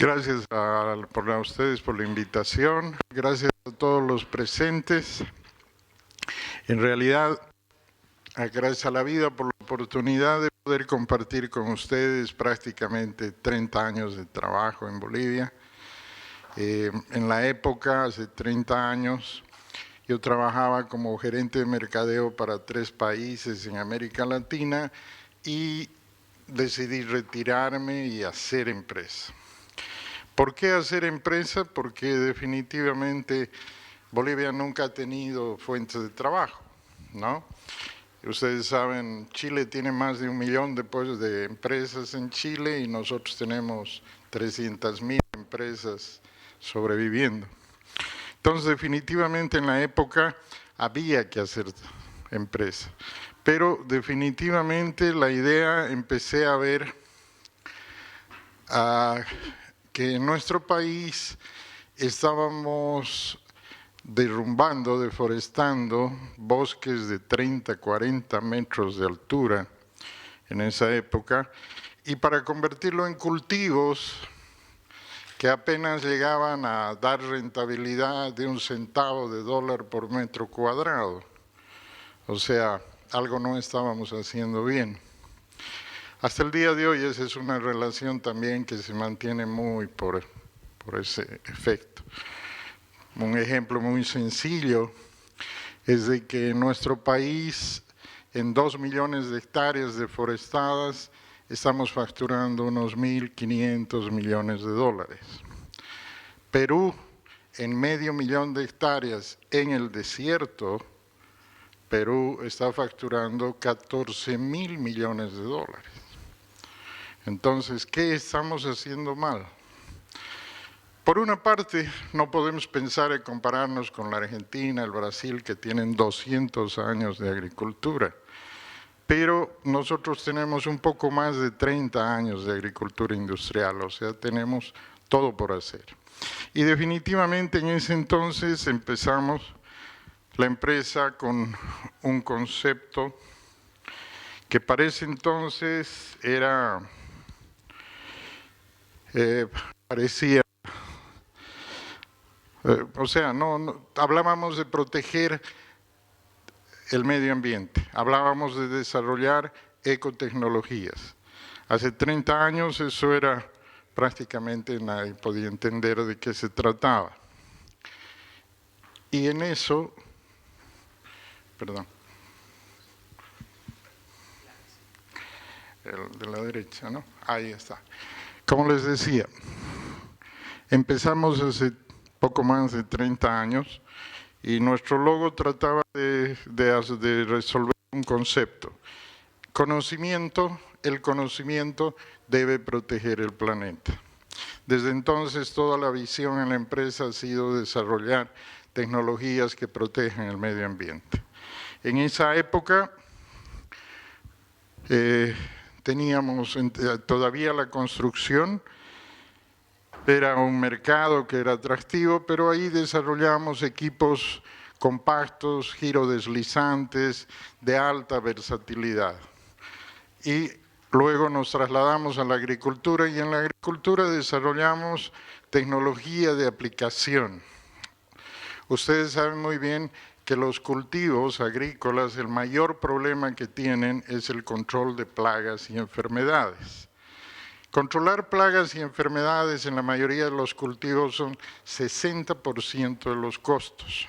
Gracias a ustedes por la invitación, gracias a todos los presentes. En realidad, gracias a la vida por la oportunidad de poder compartir con ustedes prácticamente 30 años de trabajo en Bolivia. En la época, hace 30 años, yo trabajaba como gerente de mercadeo para 3 países en América Latina y decidí retirarme y hacer empresa. ¿Por qué hacer empresa? Porque definitivamente Bolivia nunca ha tenido fuentes de trabajo, ¿no? Ustedes saben, Chile tiene más de 1 millón de empresas en Chile y nosotros tenemos 300.000 empresas sobreviviendo. Entonces, definitivamente en la época había que hacer empresa, pero definitivamente la idea empecé a ver que en nuestro país estábamos derrumbando, deforestando bosques de 30, 40 metros de altura en esa época, y para convertirlo en cultivos que apenas llegaban a dar rentabilidad de 1 centavo de dólar por metro cuadrado. O sea, algo no estábamos haciendo bien. Hasta el día de hoy esa es una relación también que se mantiene muy por ese efecto. Un ejemplo muy sencillo es de que en nuestro país, en 2 millones de hectáreas deforestadas, estamos facturando unos 1.500 millones de dólares. Perú, en 500.000 de hectáreas en el desierto, Perú está facturando 14.000 millones de dólares. Entonces, ¿qué estamos haciendo mal? Por una parte, no podemos pensar en compararnos con la Argentina, el Brasil, que tienen 200 años de agricultura, pero nosotros tenemos un poco más de 30 años de agricultura industrial, o sea, tenemos todo por hacer. Y definitivamente en ese entonces empezamos la empresa con un concepto que para ese entonces parecía, hablábamos de proteger el medio ambiente, hablábamos de desarrollar ecotecnologías. Hace 30 años eso era prácticamente nadie podía entender de qué se trataba. Y en eso, el de la derecha, ¿no? Ahí está. Como les decía, empezamos hace poco más de 30 años y nuestro logo trataba de resolver un concepto. El conocimiento debe proteger el planeta. Desde entonces toda la visión en la empresa ha sido desarrollar tecnologías que protejan el medio ambiente. En esa época teníamos todavía la construcción, era un mercado que era atractivo, pero ahí desarrollamos equipos compactos, girodeslizantes, de alta versatilidad. Y luego nos trasladamos a la agricultura y en la agricultura desarrollamos tecnología de aplicación. Ustedes saben muy bien que los cultivos agrícolas, el mayor problema que tienen es el control de plagas y enfermedades. Controlar plagas y enfermedades en la mayoría de los cultivos son 60% de los costos.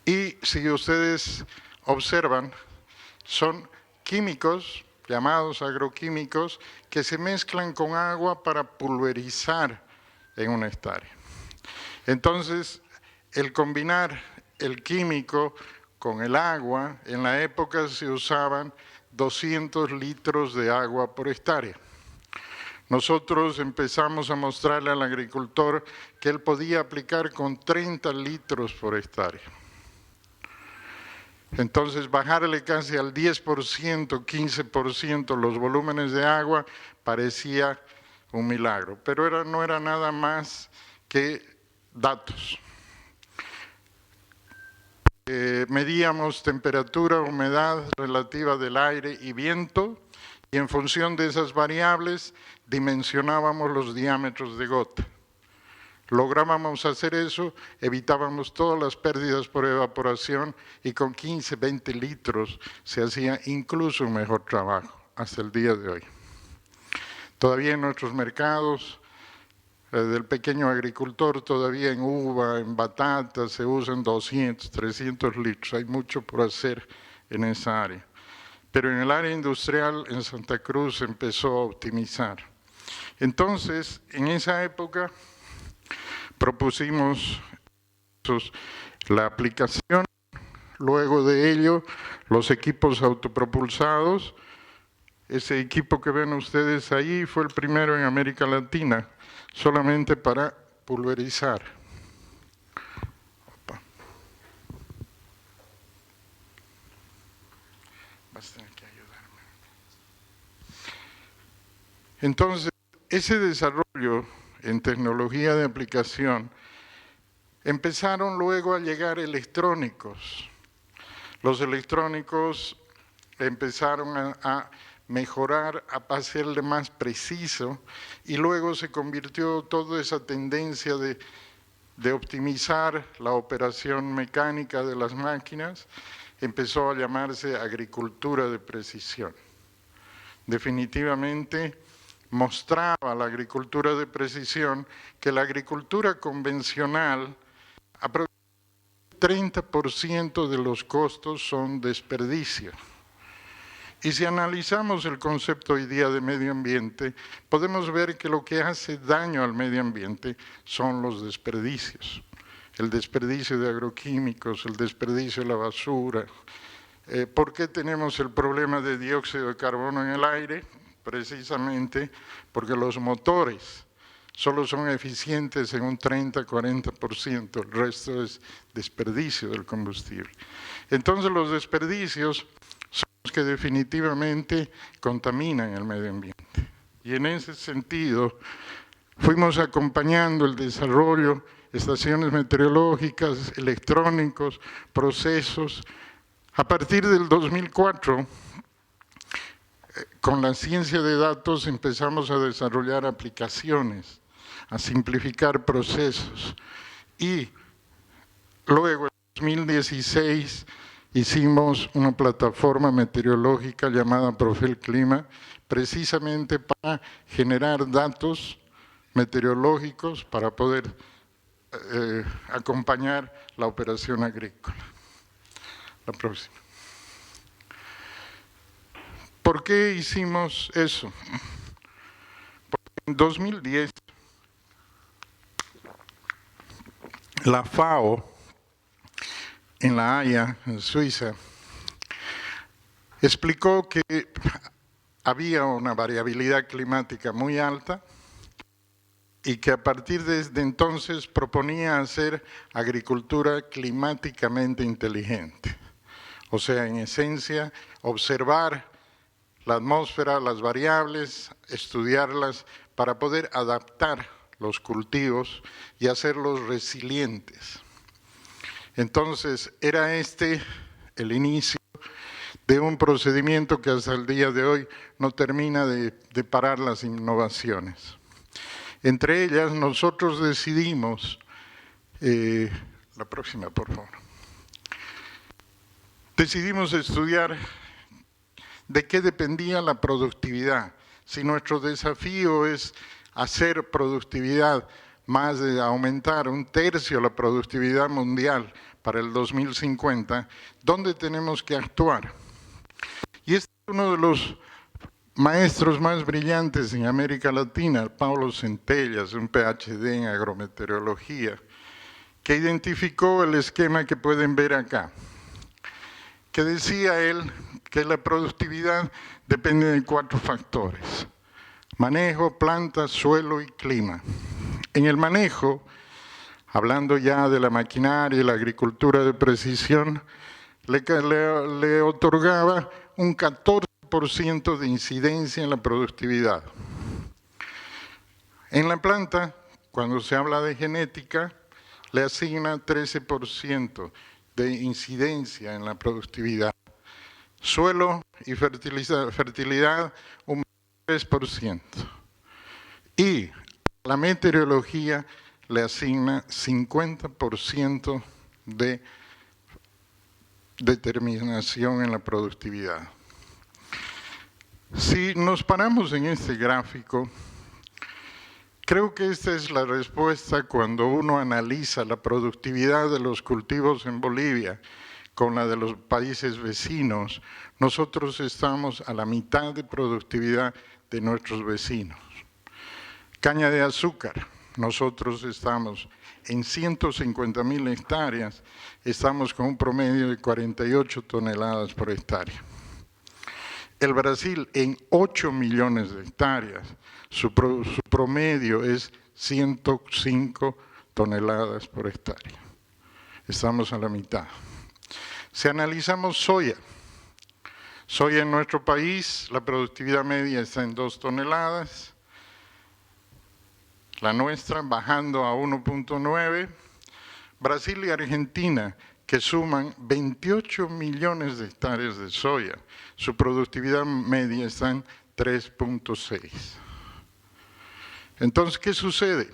Y si ustedes observan, son químicos, llamados agroquímicos, que se mezclan con agua para pulverizar en una hectárea. Entonces, el combinar el químico con el agua, en la época se usaban 200 litros de agua por hectárea. Nosotros empezamos a mostrarle al agricultor que él podía aplicar con 30 litros por hectárea. Entonces, bajarle casi al 10%, 15% los volúmenes de agua parecía un milagro, pero no era nada más que datos. Medíamos temperatura, humedad relativa del aire y viento, Y en función de esas variables dimensionábamos los diámetros de gota. Lográbamos hacer eso, evitábamos todas las pérdidas por evaporación y con 15, 20 litros se hacía incluso un mejor trabajo hasta el día de hoy. Todavía en nuestros mercados del pequeño agricultor, todavía en uva, en batata, se usan 200, 300 litros. Hay mucho por hacer en esa área. Pero en el área industrial en Santa Cruz se empezó a optimizar. Entonces, en esa época propusimos la aplicación, luego de ello los equipos autopropulsados. Ese equipo que ven ustedes ahí fue el primero en América Latina, solamente para pulverizar. Opa. Vas a tener que ayudarme. Entonces, ese desarrollo en tecnología de aplicación, empezaron luego a llegar electrónicos. Los electrónicos empezaron a mejorar, a hacerle más preciso, y luego se convirtió toda esa tendencia de optimizar la operación mecánica de las máquinas, empezó a llamarse agricultura de precisión. Definitivamente mostraba la agricultura de precisión que la agricultura convencional, aproximadamente el 30% de los costos son desperdicio. Y si analizamos el concepto hoy día de medio ambiente, podemos ver que lo que hace daño al medio ambiente son los desperdicios. El desperdicio de agroquímicos, el desperdicio de la basura. ¿Por qué tenemos el problema de dióxido de carbono en el aire? Precisamente porque los motores solo son eficientes en un 30-40%, el resto es desperdicio del combustible. Entonces los desperdicios son los que definitivamente contaminan el medio ambiente. Y en ese sentido fuimos acompañando el desarrollo, estaciones meteorológicas, electrónicos, procesos. A partir del 2004, con la ciencia de datos empezamos a desarrollar aplicaciones, a simplificar procesos. Y luego, en 2016, hicimos una plataforma meteorológica llamada Profil Clima, precisamente para generar datos meteorológicos para poder acompañar la operación agrícola. La próxima. ¿Por qué hicimos eso? Porque en 2010, la FAO, en La Haya, en Suiza, explicó que había una variabilidad climática muy alta y que a partir de entonces proponía hacer agricultura climáticamente inteligente. O sea, en esencia, observar la atmósfera, las variables, estudiarlas para poder adaptar los cultivos y hacerlos resilientes. Entonces, era este el inicio de un procedimiento que hasta el día de hoy no termina de parar las innovaciones. Entre ellas, nosotros decidimos, la próxima, por favor. Decidimos estudiar de qué dependía la productividad. Si nuestro desafío es hacer productividad más de aumentar 1/3 la productividad mundial para el 2050, ¿dónde tenemos que actuar? Y este es uno de los maestros más brillantes en América Latina, Paulo Centellas, un PhD en agrometeorología, que identificó el esquema que pueden ver acá, que decía él que la productividad depende de 4 factores: manejo, planta, suelo y clima. En el manejo, hablando ya de la maquinaria y la agricultura de precisión, le otorgaba un 14% de incidencia en la productividad. En la planta, cuando se habla de genética, le asigna 13% de incidencia en la productividad. Suelo y fertilidad un 3%. Y a la meteorología le asigna 50% de determinación en la productividad. Si nos paramos en este gráfico, creo que esta es la respuesta cuando uno analiza la productividad de los cultivos en Bolivia con la de los países vecinos. Nosotros estamos a la mitad de productividad de nuestros vecinos. Caña de azúcar, nosotros estamos en 150.000 hectáreas, estamos con un promedio de 48 toneladas por hectárea. El Brasil en 8 millones de hectáreas, su promedio es 105 toneladas por hectárea. Estamos a la mitad. Si analizamos soya en nuestro país, la productividad media está en 2 toneladas, la nuestra bajando a 1.9, Brasil y Argentina, que suman 28 millones de hectáreas de soya, su productividad media está en 3.6. Entonces, ¿qué sucede?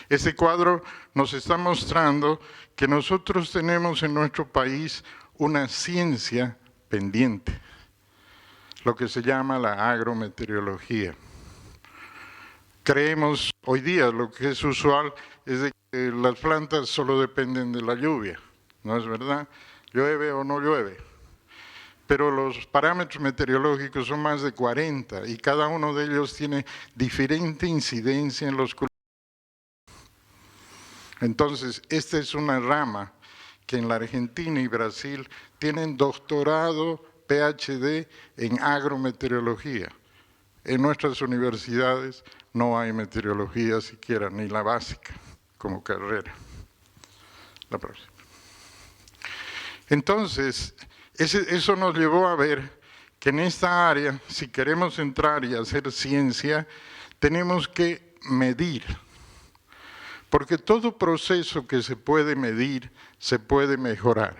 Este cuadro nos está mostrando que nosotros tenemos en nuestro país una ciencia pendiente, lo que se llama la agrometeorología. Creemos hoy día, lo que es usual, es de que las plantas solo dependen de la lluvia, ¿no es verdad? Llueve o no llueve. Pero los parámetros meteorológicos son más de 40 y cada uno de ellos tiene diferente incidencia en los cultivos. Entonces, esta es una rama que en la Argentina y Brasil tienen doctorado, PhD en agrometeorología. En nuestras universidades no hay meteorología siquiera, ni la básica, como carrera. La próxima. Entonces, eso nos llevó a ver que en esta área, si queremos entrar y hacer ciencia, tenemos que medir. Porque todo proceso que se puede medir, se puede mejorar.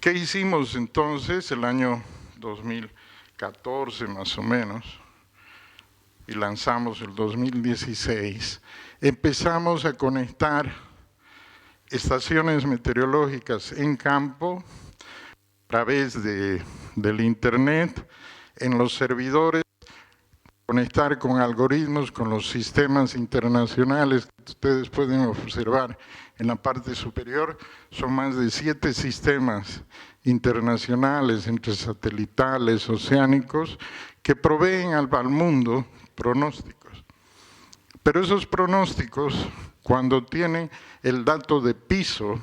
¿Qué hicimos entonces el año 2014 más o menos? Y lanzamos el 2016. Empezamos a conectar estaciones meteorológicas en campo a través del internet, en los servidores, conectar con algoritmos, con los sistemas internacionales que ustedes pueden observar en la parte superior. Son más de 7 sistemas internacionales, entre satelitales, oceánicos, que proveen al mundo pronósticos. Pero esos pronósticos, cuando tienen el dato de piso,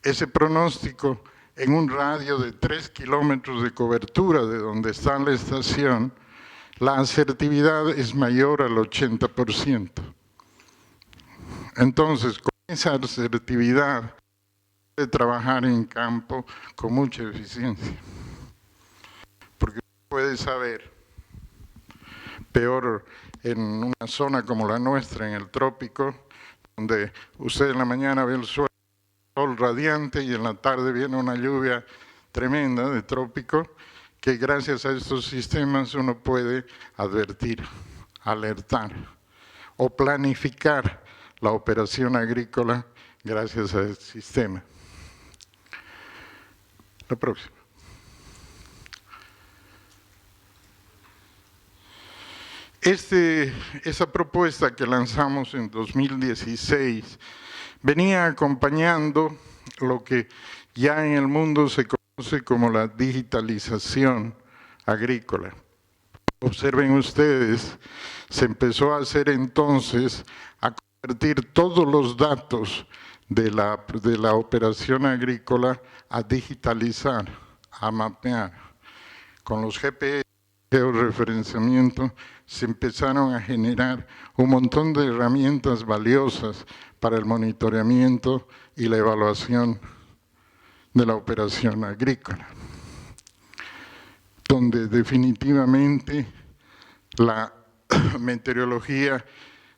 ese pronóstico en un radio de 3 kilómetros de cobertura de donde está la estación, la asertividad es mayor al 80%. Entonces, con esa asertividad, puede trabajar en campo con mucha eficiencia. Porque puede saber, peor en una zona como la nuestra, en el trópico, donde usted en la mañana ve el sol radiante y en la tarde viene una lluvia tremenda de trópico, que gracias a estos sistemas uno puede advertir, alertar o planificar la operación agrícola gracias a este sistema. La próxima. Esa propuesta que lanzamos en 2016 venía acompañando lo que ya en el mundo se conoce como la digitalización agrícola. Observen ustedes, se empezó a hacer entonces a convertir todos los datos de la operación agrícola a digitalizar, a mapear. Con los GPS, georreferenciamiento, se empezaron a generar un montón de herramientas valiosas para el monitoreamiento y la evaluación de la operación agrícola, donde definitivamente la meteorología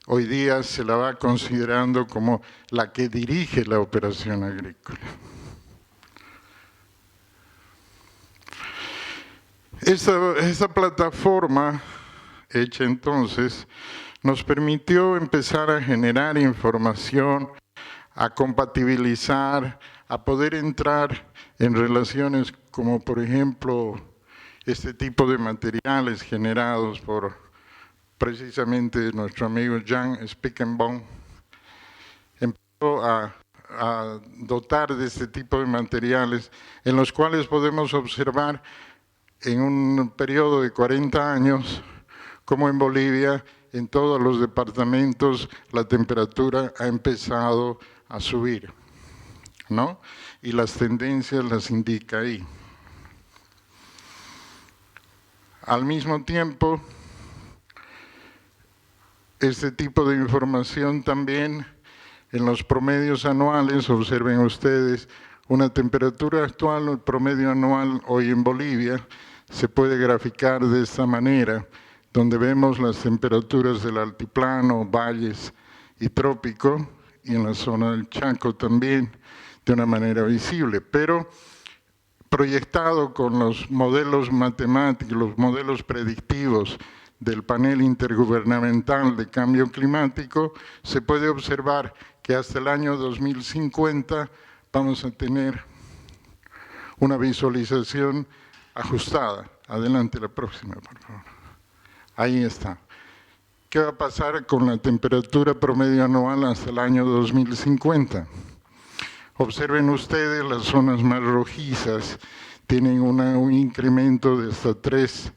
hoy día se la va considerando como la que dirige la operación agrícola. Esa plataforma hecha entonces nos permitió empezar a generar información, a compatibilizar, a poder entrar en relaciones como por ejemplo este tipo de materiales generados por precisamente nuestro amigo Jan Spiekenbaum. Empezó a dotar de este tipo de materiales en los cuales podemos observar en un periodo de 40 años como en Bolivia, en todos los departamentos, la temperatura ha empezado a subir, ¿no? Y las tendencias las indica ahí. Al mismo tiempo, este tipo de información también en los promedios anuales, observen ustedes, una temperatura actual, el promedio anual hoy en Bolivia, se puede graficar de esta manera, donde vemos las temperaturas del altiplano, valles y trópico, y en la zona del Chaco también, de una manera visible, pero proyectado con los modelos matemáticos, los modelos predictivos del panel intergubernamental de cambio climático, se puede observar que hasta el año 2050 vamos a tener una visualización ajustada. Adelante, la próxima, por favor. Ahí está. ¿Qué va a pasar con la temperatura promedio anual hasta el año 2050? Observen ustedes las zonas más rojizas, tienen un incremento de hasta 3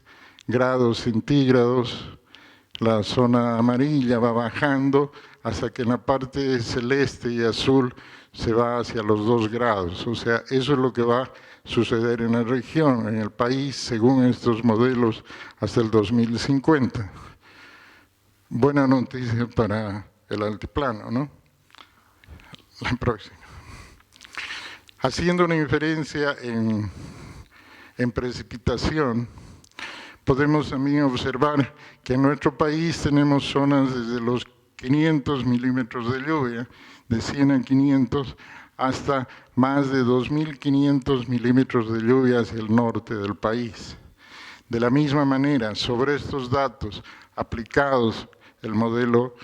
grados centígrados, la zona amarilla va bajando hasta que en la parte celeste y azul se va hacia los 2 grados. O sea, eso es lo que va a suceder en la región, en el país, según estos modelos, hasta el 2050. Buena noticia para el altiplano, ¿no? La próxima. Haciendo una inferencia en precipitación, podemos también observar que en nuestro país tenemos zonas desde los 500 milímetros de lluvia, de 100 a 500, hasta más de 2.500 milímetros de lluvia hacia el norte del país. De la misma manera, sobre estos datos aplicados el modelo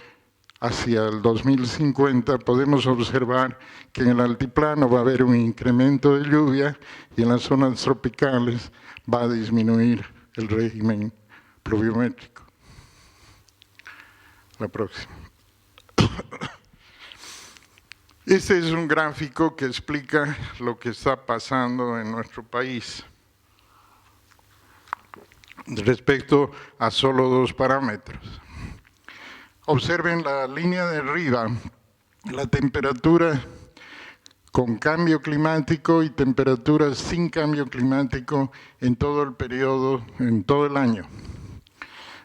hacia el 2050, podemos observar que en el altiplano va a haber un incremento de lluvia y en las zonas tropicales va a disminuir el régimen pluviométrico. La próxima. Este es un gráfico que explica lo que está pasando en nuestro país respecto a solo 2 parámetros. Observen la línea de arriba, la temperatura con cambio climático y temperatura sin cambio climático en todo el periodo, en todo el año.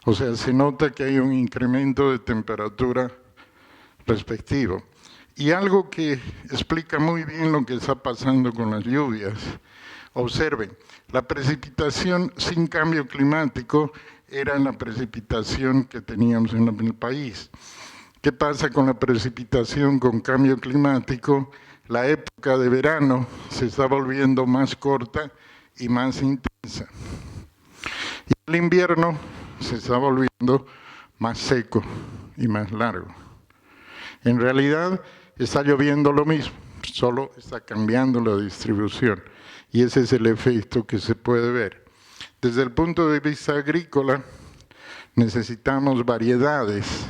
O sea, se nota que hay un incremento de temperatura respectivo. Y algo que explica muy bien lo que está pasando con las lluvias. Observen, la precipitación sin cambio climático era la precipitación que teníamos en el país. ¿Qué pasa con la precipitación con cambio climático? La época de verano se está volviendo más corta y más intensa. Y el invierno se está volviendo más seco y más largo. En realidad está lloviendo lo mismo, solo está cambiando la distribución. Y ese es el efecto que se puede ver. Desde el punto de vista agrícola, necesitamos variedades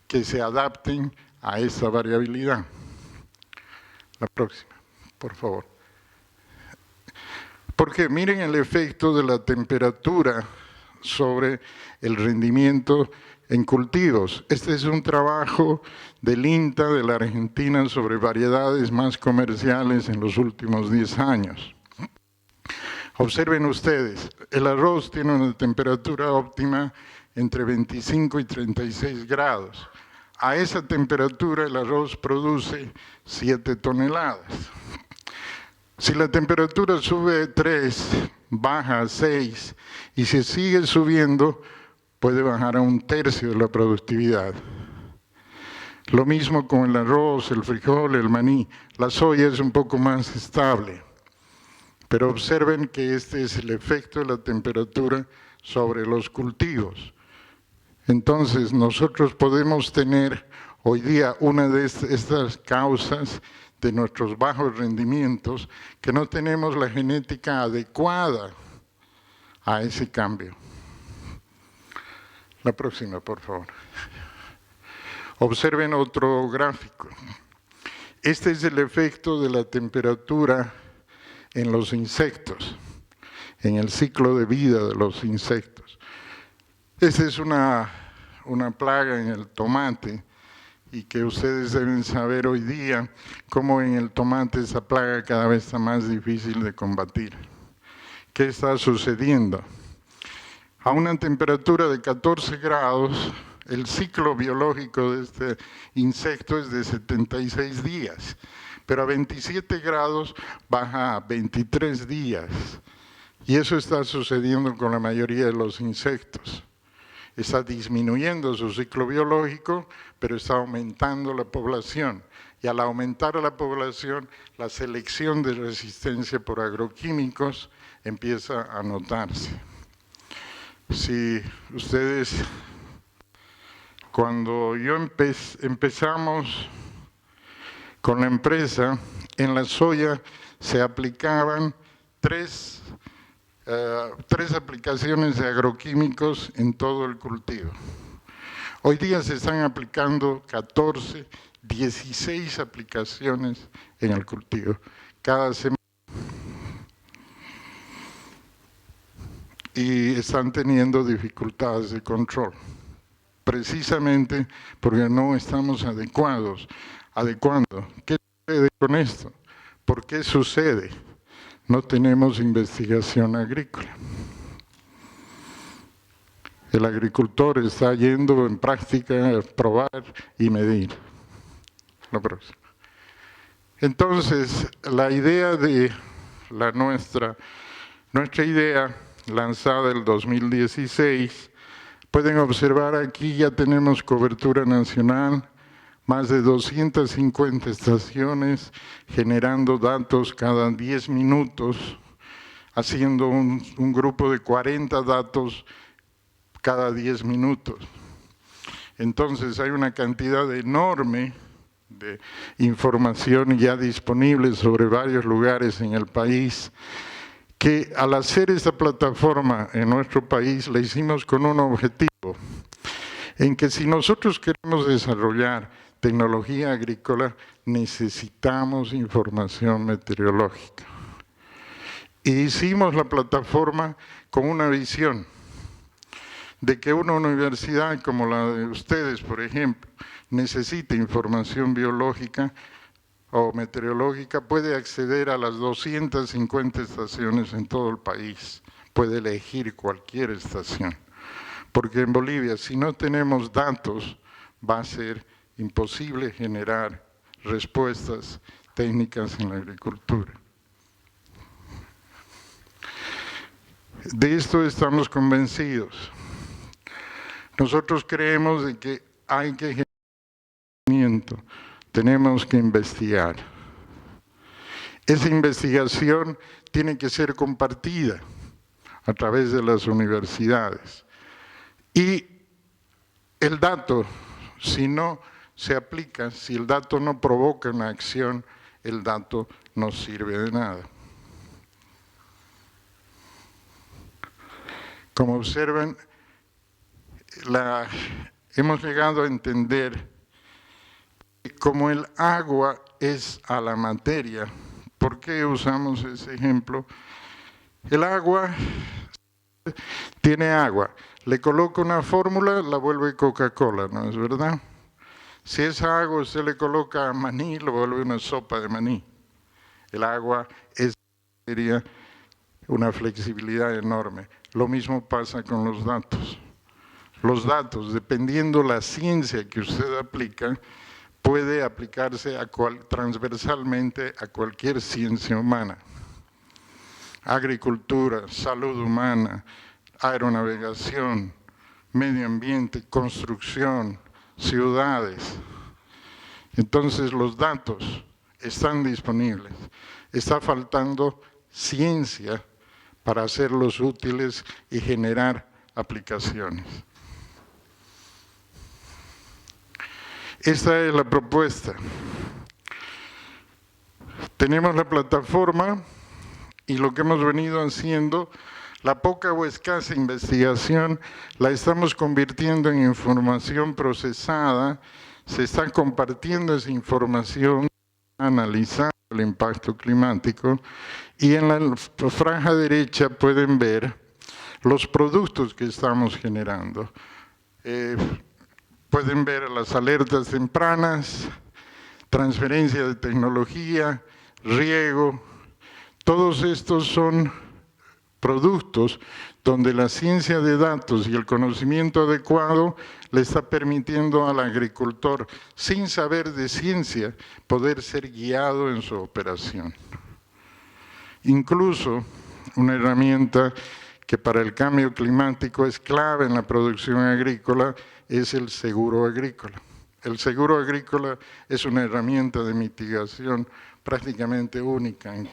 que se adapten a esa variabilidad. La próxima, por favor. Porque miren el efecto de la temperatura sobre el rendimiento en cultivos. Este es un trabajo del INTA de la Argentina sobre variedades más comerciales en los últimos 10 años. Observen ustedes, el arroz tiene una temperatura óptima entre 25 y 36 grados. A esa temperatura el arroz produce 7 toneladas. Si la temperatura sube 3, baja a 6 y si sigue subiendo, puede bajar a 1/3 de la productividad. Lo mismo con el arroz, el frijol, el maní. La soya es un poco más estable. Pero observen que este es el efecto de la temperatura sobre los cultivos. Entonces, nosotros podemos tener hoy día una de estas causas de nuestros bajos rendimientos, que no tenemos la genética adecuada a ese cambio. La próxima, por favor. Observen otro gráfico. Este es el efecto de la temperatura en los insectos, en el ciclo de vida de los insectos. Esta es una plaga en el tomate, y que ustedes deben saber hoy día cómo en el tomate esa plaga cada vez está más difícil de combatir. ¿Qué está sucediendo? A una temperatura de 14 grados, el ciclo biológico de este insecto es de 76 días, pero a 27 grados baja a 23 días. Y eso está sucediendo con la mayoría de los insectos. Está disminuyendo su ciclo biológico, pero está aumentando la población. Y al aumentar la población, la selección de resistencia por agroquímicos empieza a notarse. Si ustedes, cuando empezamos con la empresa, en la soya se aplicaban tres aplicaciones de agroquímicos en todo el cultivo. Hoy día se están aplicando 14, 16 aplicaciones en el cultivo cada semana. Y están teniendo dificultades de control, precisamente porque no estamos adecuando. ¿Qué sucede con esto? ¿Por qué sucede? No tenemos investigación agrícola. El agricultor está yendo en práctica a probar y medir. La próxima. Entonces, la idea de nuestra idea lanzada el 2016, pueden observar aquí ya tenemos cobertura nacional, más de 250 estaciones generando datos cada 10 minutos, haciendo un grupo de 40 datos cada 10 minutos. Entonces hay una cantidad enorme de información ya disponible sobre varios lugares en el país, que al hacer esta plataforma en nuestro país la hicimos con un objetivo, en que si nosotros queremos desarrollar tecnología agrícola, necesitamos información meteorológica. Y hicimos la plataforma con una visión de que una universidad como la de ustedes, por ejemplo, necesita información biológica o meteorológica, puede acceder a las 250 estaciones en todo el país, puede elegir cualquier estación. Porque en Bolivia, si no tenemos datos, va a ser imposible generar respuestas técnicas en la agricultura. De esto estamos convencidos. Nosotros creemos de que hay que generar conocimiento, tenemos que investigar. Esa investigación tiene que ser compartida a través de las universidades. Y el dato, si no se aplica, si el dato no provoca una acción, el dato no sirve de nada. Como observan, hemos llegado a entender que como el agua es a la materia. ¿Por qué usamos ese ejemplo? El agua tiene agua, le coloca una fórmula, la vuelve Coca-Cola, ¿no es verdad? Si esa agua usted le coloca maní, lo vuelve una sopa de maní. El agua es una flexibilidad enorme. Lo mismo pasa con los datos. Los datos, dependiendo la ciencia que usted aplica, puede aplicarse transversalmente a cualquier ciencia humana. Agricultura, salud humana, aeronavegación, medio ambiente, construcción, ciudades. Entonces los datos están disponibles. Está faltando ciencia para hacerlos útiles y generar aplicaciones. Esta es la propuesta. Tenemos la plataforma y lo que hemos venido haciendo, la poca o escasa investigación, la estamos convirtiendo en información procesada, se está compartiendo esa información, analizando el impacto climático, y en la franja derecha pueden ver los productos que estamos generando. Pueden ver las alertas tempranas, transferencia de tecnología, riego. Todos estos son productos donde la ciencia de datos y el conocimiento adecuado le está permitiendo al agricultor, sin saber de ciencia, poder ser guiado en su operación. Incluso una herramienta que para el cambio climático es clave en la producción agrícola es el seguro agrícola. El seguro agrícola es una herramienta de mitigación prácticamente única en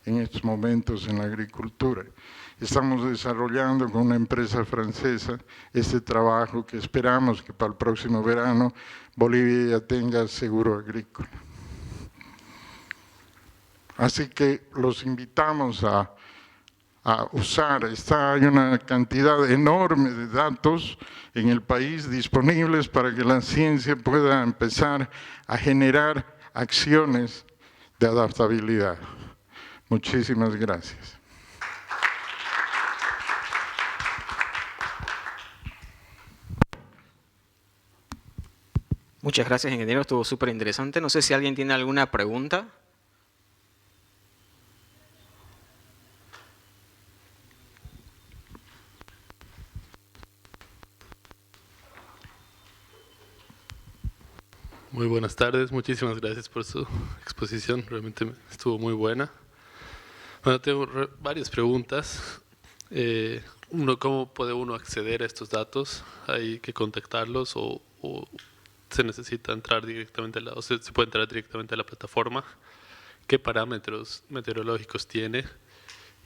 estos momentos en la agricultura. Estamos desarrollando con una empresa francesa este trabajo que esperamos que para el próximo verano Bolivia ya tenga seguro agrícola. Así que los invitamos a usar. Hay una cantidad enorme de datos en el país disponibles para que la ciencia pueda empezar a generar acciones de adaptabilidad. Muchísimas gracias. Muchas gracias, ingeniero. Estuvo súper interesante. No sé si alguien tiene alguna pregunta. Muy buenas tardes, muchísimas gracias por su exposición, realmente estuvo muy buena. Bueno, tengo varias preguntas. Uno, ¿cómo puede uno acceder a estos datos? ¿Hay que contactarlos o se necesita entrar directamente o se puede entrar directamente a la plataforma? ¿Qué parámetros meteorológicos tiene?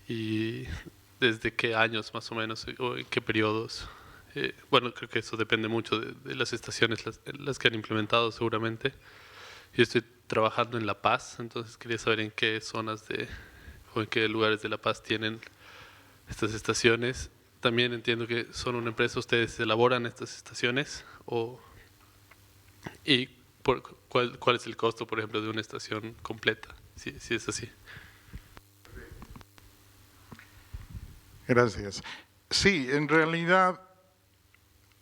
¿Y desde qué años más o menos o en qué periodos? Bueno, creo que eso depende mucho de las estaciones, las que han implementado seguramente. Yo estoy trabajando en La Paz, entonces quería saber en qué zonas o en qué lugares de La Paz tienen estas estaciones. También entiendo que son una empresa, ustedes elaboran estas estaciones y ¿cuál es el costo, por ejemplo, de una estación completa, si es así? Gracias. Sí, en realidad,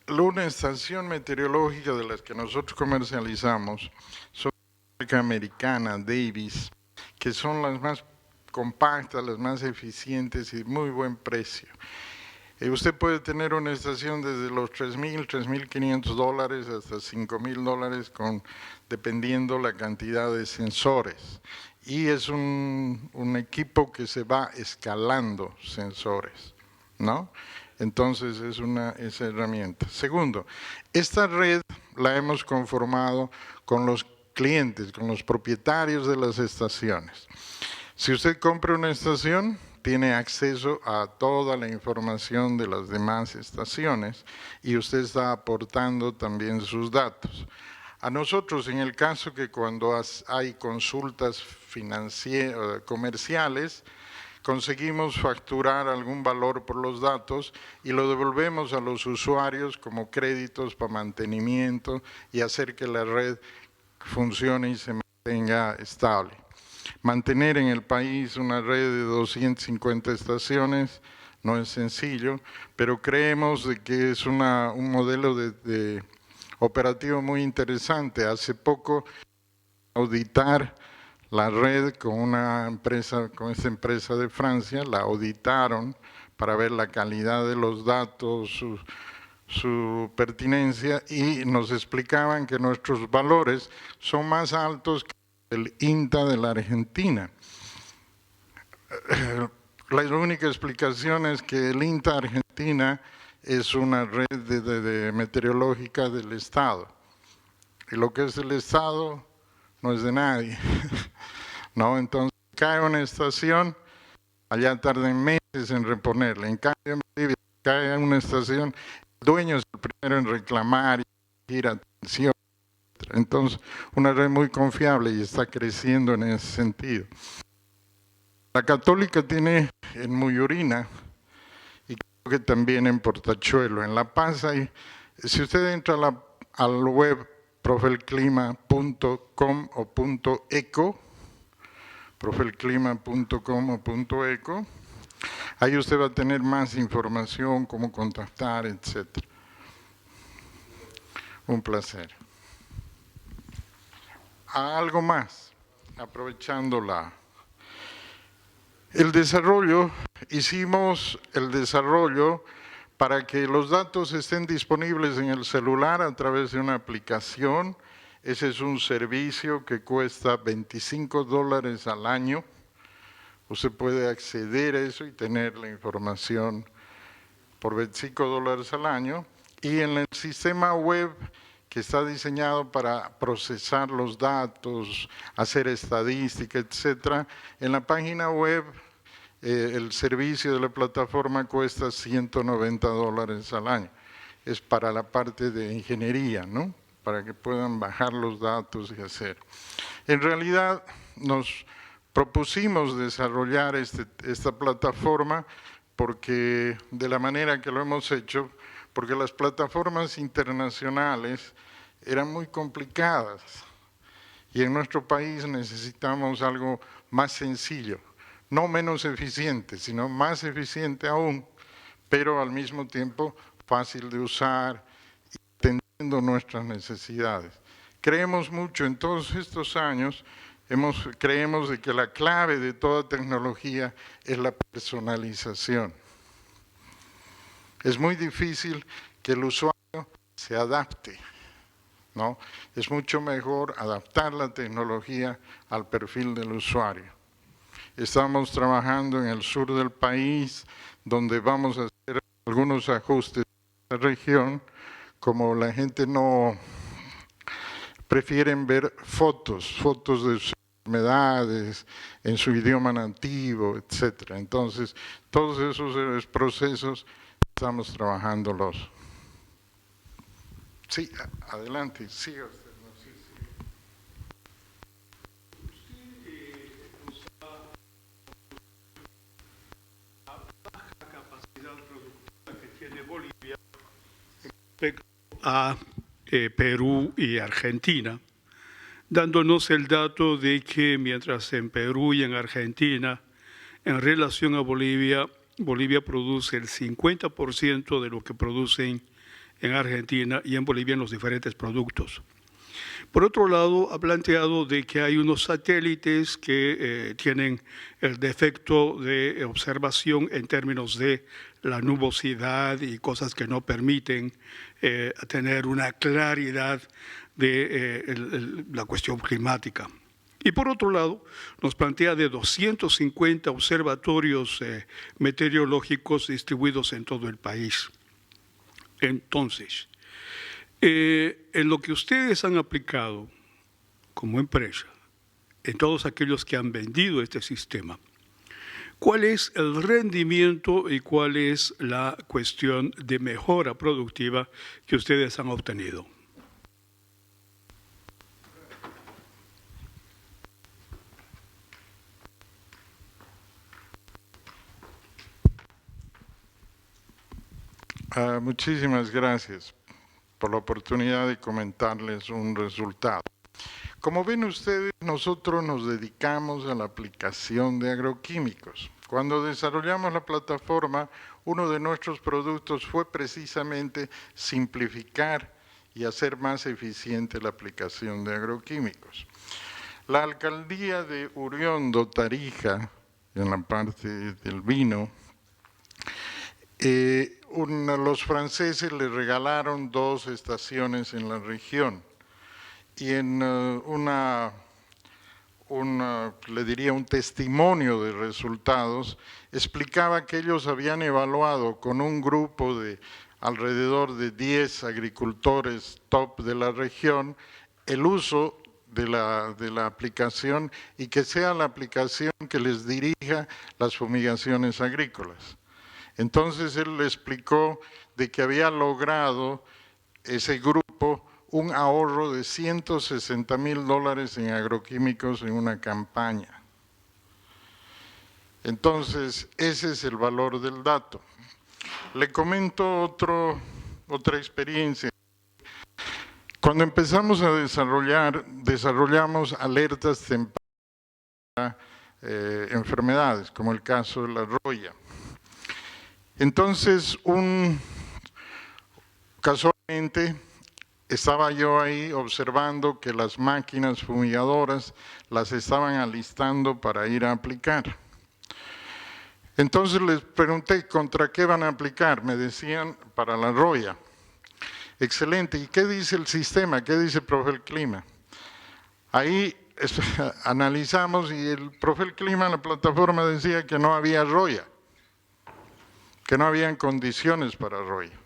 una estación meteorológica de las que nosotros comercializamos son la marca americana, Davis, que son las más compactas, las más eficientes y de muy buen precio. Usted puede tener una estación desde los $3,000, $3,500 hasta $5,000 dependiendo la cantidad de sensores. Y es un equipo que se va escalando sensores, ¿no? Entonces es esa herramienta. Segundo, esta red la hemos conformado con los clientes, con los propietarios de las estaciones. Si usted compra una estación, tiene acceso a toda la información de las demás estaciones y usted está aportando también sus datos. A nosotros, en el caso que cuando hay consultas comerciales, conseguimos facturar algún valor por los datos y lo devolvemos a los usuarios como créditos para mantenimiento y hacer que la red funcione y se mantenga estable. Mantener en el país una red de 250 estaciones no es sencillo, pero creemos de que es un modelo de operativo muy interesante. Hace poco auditar la red con esta empresa de Francia, la auditaron para ver la calidad de los datos, su pertinencia, y nos explicaban que nuestros valores son más altos que el INTA de la Argentina. La única explicación es que el INTA Argentina es una red meteorológica del Estado. Y lo que es el Estado no es de nadie, ¿no? Entonces cae una estación, allá tardan meses en reponerla. En cambio, en Bolivia cae una estación, el dueño es el primero en reclamar y exigir atención. Entonces, una red muy confiable y está creciendo en ese sentido. La Católica tiene en Muyurina y creo que también en Portachuelo. En La Paz hay, si usted entra al web profelclima.com o .eco, profelclima.com o .eco, ahí usted va a tener más información, cómo contactar, etc. Un placer. Algo más, aprovechando el desarrollo, hicimos el desarrollo para que los datos estén disponibles en el celular a través de una aplicación. Ese es un servicio que cuesta $25 al año. Usted puede acceder a eso y tener la información por $25 al año. Y en el sistema web que está diseñado para procesar los datos, hacer estadística, etc. En la página web, el servicio de la plataforma cuesta $190 al año. Es para la parte de ingeniería, ¿no? Para que puedan bajar los datos y hacer. En realidad, nos propusimos desarrollar esta plataforma porque de la manera que lo hemos hecho, porque las plataformas internacionales eran muy complicadas y en nuestro país necesitamos algo más sencillo, no menos eficiente, sino más eficiente aún, pero al mismo tiempo fácil de usar y atendiendo nuestras necesidades. Creemos mucho en todos estos años, creemos de que la clave de toda tecnología es la personalización. Es muy difícil que el usuario se adapte, ¿no? Es mucho mejor adaptar la tecnología al perfil del usuario. Estamos trabajando en el sur del país, donde vamos a hacer algunos ajustes en la región, como la gente no prefieren ver fotos de sus enfermedades en su idioma nativo, etc. Entonces, todos esos procesos estamos trabajándolos. Sí, adelante, siga usted. A Perú y Argentina, dándonos el dato de que mientras en Perú y en Argentina, en relación a Bolivia, Bolivia produce el 50% de lo que producen en Argentina y en Bolivia en los diferentes productos. Por otro lado, ha planteado de que hay unos satélites que tienen el defecto de observación en términos de la nubosidad y cosas que no permiten tener una claridad de la cuestión climática. Y por otro lado, nos plantea de 250 observatorios meteorológicos distribuidos en todo el país. Entonces, en lo que ustedes han aplicado como empresa, en todos aquellos que han vendido este sistema, ¿cuál es el rendimiento y cuál es la cuestión de mejora productiva que ustedes han obtenido? Muchísimas gracias por la oportunidad de comentarles un resultado. Como ven ustedes, nosotros nos dedicamos a la aplicación de agroquímicos. Cuando desarrollamos la plataforma, uno de nuestros productos fue precisamente simplificar y hacer más eficiente la aplicación de agroquímicos. La alcaldía de Uriondo, Tarija, en la parte del vino, los franceses le regalaron 2 estaciones en la región y en le diría un testimonio de resultados, explicaba que ellos habían evaluado con un grupo de alrededor de 10 agricultores top de la región el uso de la aplicación y que sea la aplicación que les dirija las fumigaciones agrícolas. Entonces él le explicó de que había logrado ese grupo un ahorro de $160,000 en agroquímicos en una campaña. Entonces, ese es el valor del dato. Le comento otra experiencia. Cuando empezamos a desarrollamos alertas tempranas para enfermedades, como el caso de la roya. Entonces, casualmente, estaba yo ahí observando que las máquinas fumigadoras las estaban alistando para ir a aplicar. Entonces les pregunté, ¿contra qué van a aplicar? Me decían, para la roya. Excelente. ¿Y qué dice el sistema? ¿Qué dice el Profel Clima? Ahí analizamos y el Profel Clima, la plataforma, decía que no había roya, que no habían condiciones para roya.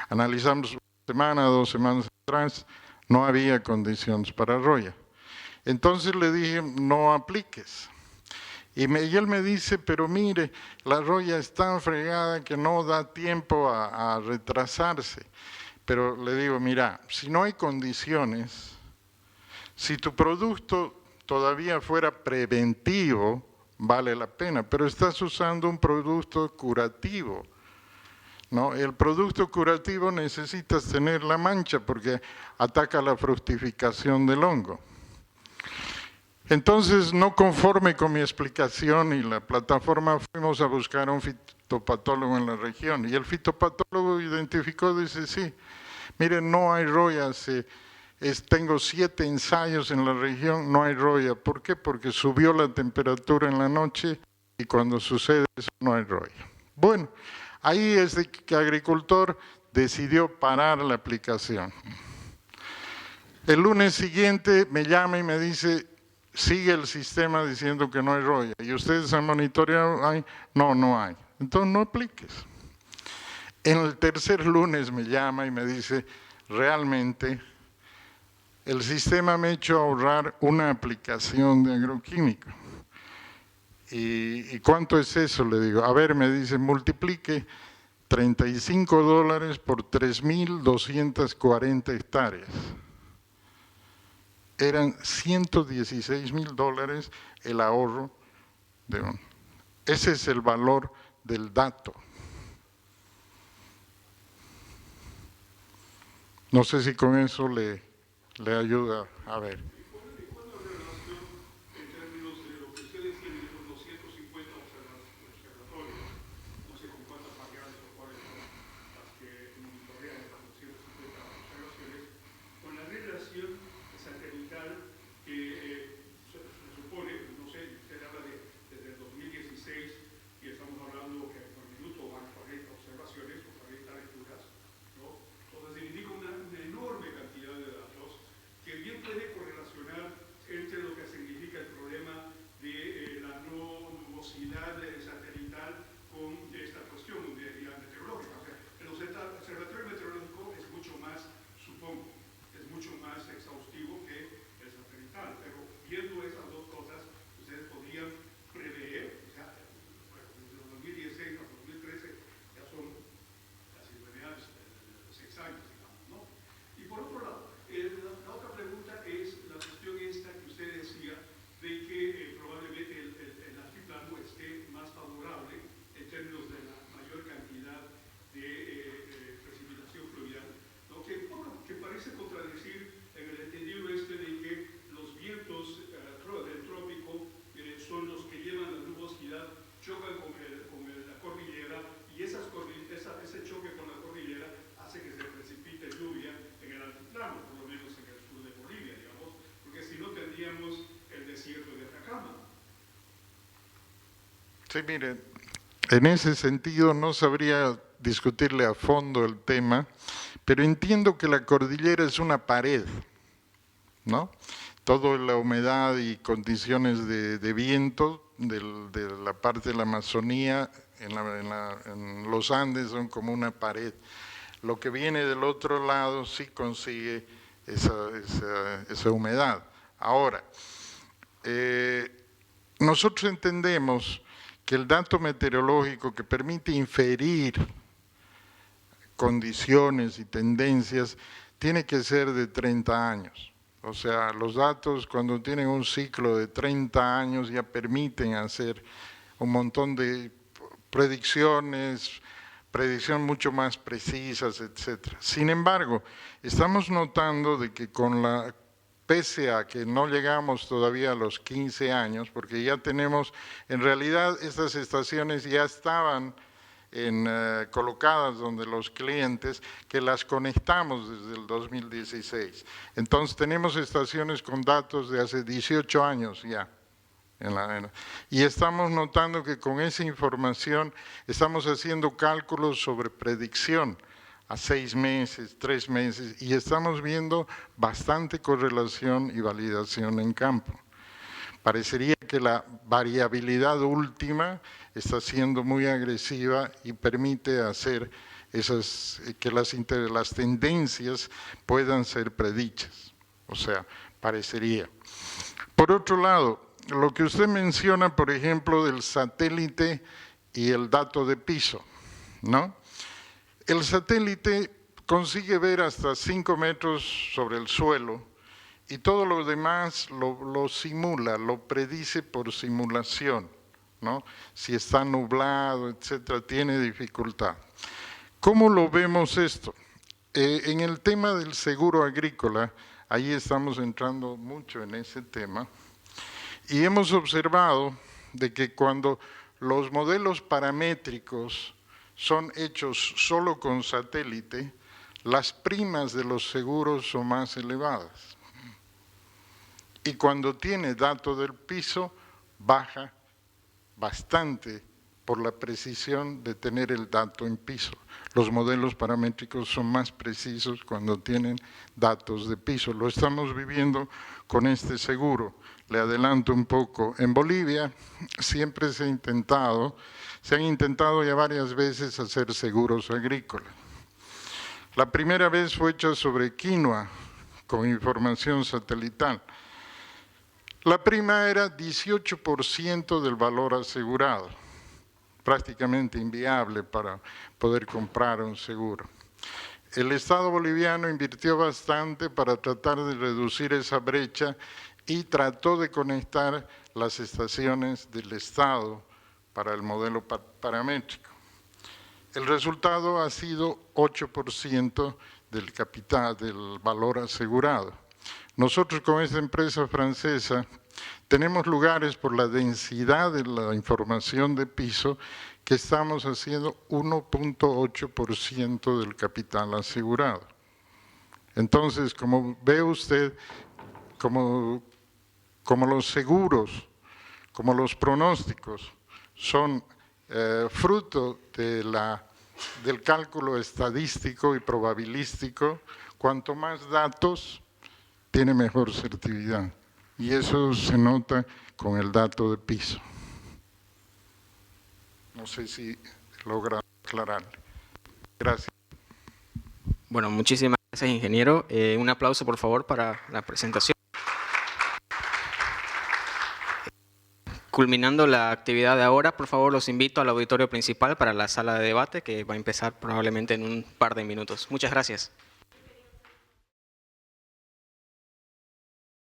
Analizamos una semana, 2 semanas atrás, no había condiciones para roya. Entonces le dije, no apliques. Y él me dice, pero mire, la roya es tan fregada que no da tiempo a retrasarse. Pero le digo, mira, si no hay condiciones, si tu producto todavía fuera preventivo, vale la pena, pero estás usando un producto curativo, ¿no? El producto curativo necesitas tener la mancha porque ataca la fructificación del hongo. Entonces, no conforme con mi explicación y la plataforma, fuimos a buscar a un fitopatólogo en la región. Y el fitopatólogo identificó, dice, sí, miren, no hay roya, tengo 7 ensayos en la región, no hay roya. ¿Por qué? Porque subió la temperatura en la noche y cuando sucede eso no hay roya. Bueno, ahí es de que el agricultor decidió parar la aplicación. El lunes siguiente me llama y me dice, sigue el sistema diciendo que no hay roya. ¿Y ustedes han monitoreado? ¿Hay? No, no hay. Entonces no apliques. En el tercer lunes me llama y me dice, realmente el sistema me ha hecho ahorrar una aplicación de agroquímico. ¿Y cuánto es eso? Le digo, a ver, me dice, multiplique $35 por 3.240 hectáreas. Eran $116,000 el ahorro de uno. Ese es el valor del dato. No sé si con eso le ayuda a ver. ¿Cuál es la relación en términos de lo que ustedes tienen con los 150 observatorios? No sé con cuántas variables o cuáles son las que monitorean estas 250 observaciones, con la relación satelital que se supone, no sé, usted habla desde el 2016 y estamos hablando que por minuto van 40 observaciones o 40 lecturas, ¿no? Entonces significa una enorme cantidad de datos que bien puede correlacionar entre lo que significa el problema de la no nubosidad satelital con esta cuestión de la meteorológica. O sea, el observatorio meteorológico es mucho más, supongo, es mucho más exhaustivo que el satelital, pero viendo esas dos cosas, ustedes podrían prever, o sea, bueno, desde el 2016 a 2013 ya son casi 9 años, 6 años, digamos, ¿no? Y por otro lado, la otra pregunta es la cuestión esta que usted decía de que probablemente el altiplano esté más favorable en términos de la mayor cantidad de precipitación fluvial, ¿no? Que parece contradecir en el entendido este de que los vientos del trópico son los que llevan la nubosidad, chocan con la cordillera y ese choque con la cordillera hace que se precipite lluvia en el altiplano, por lo menos en el sur de Bolivia, digamos, porque si no tendríamos el desierto de Atacama. Sí, miren, en ese sentido no sabría discutirle a fondo el tema, pero entiendo que la cordillera es una pared, ¿no? Toda la humedad y condiciones de viento de la parte de la Amazonía en los Andes son como una pared. Lo que viene del otro lado sí consigue esa humedad. Ahora, nosotros entendemos que el dato meteorológico que permite inferir condiciones y tendencias tiene que ser de 30 años. O sea, los datos cuando tienen un ciclo de 30 años ya permiten hacer un montón de predicciones mucho más precisas, etc. Sin embargo, estamos notando de que pese a que no llegamos todavía a los 15 años, porque ya tenemos, en realidad estas estaciones ya estaban colocadas donde los clientes, que las conectamos desde el 2016. Entonces tenemos estaciones con datos de hace 18 años ya. Y estamos notando que con esa información estamos haciendo cálculos sobre predicción a 6 meses, 3 meses, y estamos viendo bastante correlación y validación en campo. Parecería que la variabilidad última está siendo muy agresiva y permite hacer que las tendencias puedan ser predichas. O sea, parecería. Por otro lado, lo que usted menciona, por ejemplo, del satélite y el dato de piso, ¿no? El satélite consigue ver hasta 5 metros sobre el suelo y todo lo demás lo simula, lo predice por simulación, ¿no? Si está nublado, etcétera, tiene dificultad. ¿Cómo lo vemos esto? En el tema del seguro agrícola, ahí estamos entrando mucho en ese tema, y hemos observado de que cuando los modelos paramétricos son hechos solo con satélite, las primas de los seguros son más elevadas. Y cuando tiene dato del piso, baja bastante por la precisión de tener el dato en piso. Los modelos paramétricos son más precisos cuando tienen datos de piso. Lo estamos viviendo con este seguro. Le adelanto un poco. En Bolivia siempre se han intentado ya varias veces hacer seguros agrícolas. La primera vez fue hecha sobre quinoa con información satelital. La prima era 18% del valor asegurado, prácticamente inviable para poder comprar un seguro. El Estado boliviano invirtió bastante para tratar de reducir esa brecha y trató de conectar las estaciones del Estado para el modelo paramétrico. El resultado ha sido 8% del capital, del valor asegurado. Nosotros con esta empresa francesa tenemos lugares por la densidad de la información de piso que estamos haciendo 1.8% del capital asegurado. Entonces, como ve usted, como los seguros, como los pronósticos son fruto del cálculo estadístico y probabilístico, cuanto más datos, tiene mejor certidumbre. Y eso se nota con el dato de piso. No sé si logra aclarar. Gracias. Bueno, muchísimas gracias, ingeniero. Un aplauso, por favor, para la presentación. Culminando la actividad de ahora, por favor, los invito al auditorio principal para la sala de debate, que va a empezar probablemente en un par de minutos. Muchas gracias.